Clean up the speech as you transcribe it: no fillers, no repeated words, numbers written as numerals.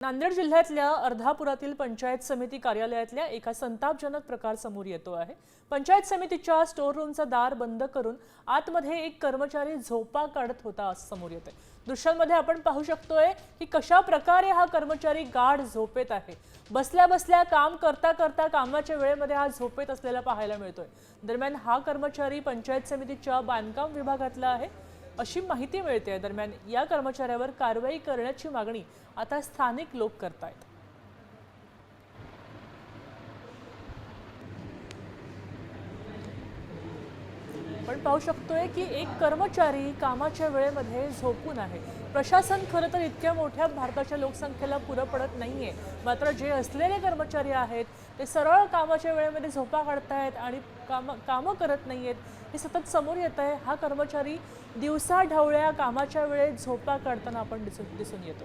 नांदेड जिल्ह्यातल्या अर्धापुरातील पंचायत समिती कार्यालयातल्या एका संतापजनक प्रकार समोर येतो आहे। पंचायत समितीच्या स्टोर रूमचं दार बंद करून आतमध्ये एक कर्मचारी झोपा काढत होता असं समोर येतंय। दृश्यांमध्ये आपण पाहू शकतोय की कशा प्रकारे हा कर्मचारी गाढ झोपेत आहे। बसल्या बसल्या काम करता करता कामाच्या वेळेमध्ये हा झोपेत असलेला पाहायला मिळतोय। दरम्यान हा कर्मचारी पंचायत समितीच्या बांधकाम विभागातला आहे अशी माहिती मिळते। दरम्यान या कर्मचाऱ्यावर कारवाई करण्याची मागणी आता स्थानिक लोक करतायत। आपण पाहू शकतोय की एक कर्मचारी कामाच्या वेळेमध्ये झोपून आहे। प्रशासन खरं तर इतक्या मोठ्या भारताच्या लोकसंख्येला पुरं पडत नाहीये, मात्र जे असलेले कर्मचारी आहेत ते सरळ कामाच्या वेळेमध्ये झोपा काढतायत आणि काम करत नाहीयेत हे सतत समोर येत आहे। हा कर्मचारी दिवसा ढवळ्या कामाच्या वेळेत झोपा काढताना आपण दिसून येतो।